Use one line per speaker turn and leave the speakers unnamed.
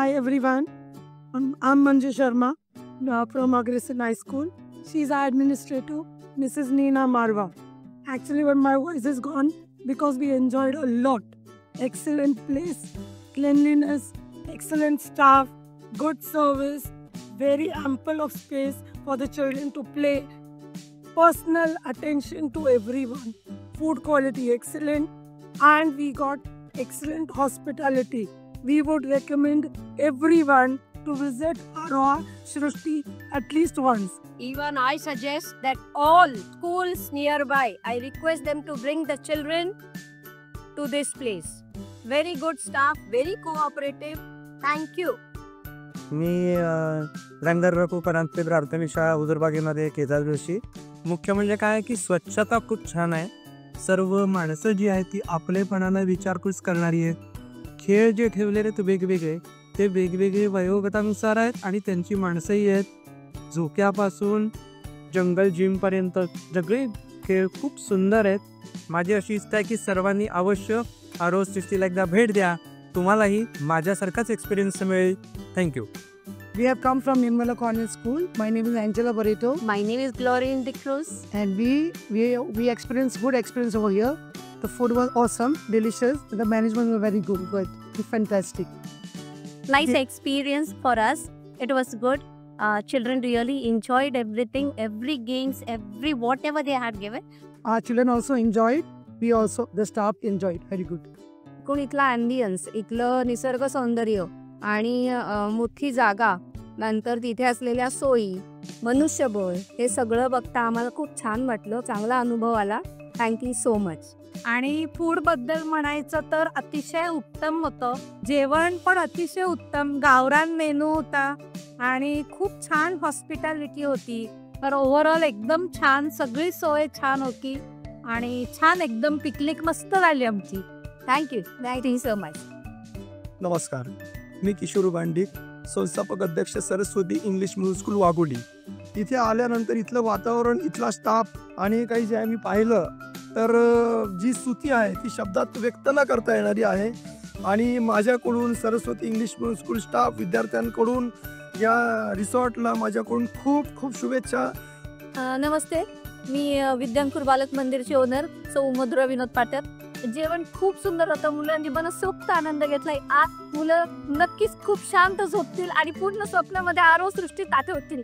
Hi everyone, I'm Manju Sharma from Agresan High School. She's our administrator, Mrs. Neena Marwa. Actually, when my voice is gone because we enjoyed a lot. Excellent place, cleanliness, excellent staff, good service, very ample of space for the children to play, personal attention to everyone, food quality excellent, and we got excellent hospitality. We would recommend everyone to visit Aroha Shrishti at least once.
Even I suggest that all schools nearby, I request them to bring the children to this place. Very good staff, very cooperative. Thank you.
मी रंगारराव परांजपे प्राथमिक शाळा हुजूरबागेमध्ये केदार जोशी. मुख्य म्हणजे काय की स्वच्छता खूप छान आहे. सर्व माणसं जी आहेत ती आपलेपणानं विचारपूस करणारी आहेत. खेळ जे ठेवलेले ते वेगवेगळे, ते वेगवेगळे वयोगटानुसार आहेत आणि त्यांची माणसंही आहेत. झोक्यापासून जंगल जिमपर्यंत सगळे खेळ खूप सुंदर आहेत. माझी अशी इच्छा आहे की सर्वांनी अवश्य आरोह सृष्टीला एकदा भेट द्या. तुम्हालाही माझ्यासारखाच एक्सपिरियन्स मिळेल. Thank you.
We have come from Nirmala Convent School. My name is Angela Barreto,
My name is Gloria De Cruz.
and we experienced good experience over here. The food was awesome, delicious. The management was very good, fantastic.
Nice experience for us. It was good. Children really enjoyed everything, every games, every whatever they had given.
Our children also enjoyed. The staff enjoyed. Very good.
एकूण इथला ambience, इथलं निसर्ग सौंदर्य आणि मोठी जागा, नंतर तिथे असलेल्या सोयी, मनुष्यबळ, हे सगळं बघता आम्हाला खूप छान वाटलं. चांगला अनुभव आला. Thank you so much.
आणि फूड बद्दल म्हणायचं तर अतिशय उत्तम होतं. जेवण पण अतिशय उत्तम, गावरान मेनू होता आणि खूप छान हॉस्पिटॅलिटी होती. तर ओव्हरऑल एकदम छान, सगळी सोय छान होती आणि छान एकदम पिकनिक मस्त झाली आमची.
Thank you so much.
नमस्कार, मी किशोर बांडिक, संस्थापक अध्यक्ष Saraswati English middle school Wagholi. इथे आल्यानंतर इथलं वातावरण, इथला स्टाफ आणि काही जे आम्ही पाहिलं तर जी स्तुती आहे ती शब्दात व्यक्त न करता येणारी आहे. आणि माझ्याकडून Saraswati English middle school staff, विद्यार्थ्यांकडून या रिसॉर्टला माझ्याकडून खूप खूप शुभेच्छा.
नमस्ते, मी विद्यांकुर बालक मंदिरचे ओनर सौ मधुरा विनोद पाटर. जेवण खूप सुंदर होतं. मुलांनी मनसोक्त आनंद घेतलाय. आज मुलं नक्कीच खूप शांत झोपतील आणि पूर्ण स्वप्नामध्ये आरोह सृष्टीत आठवतील.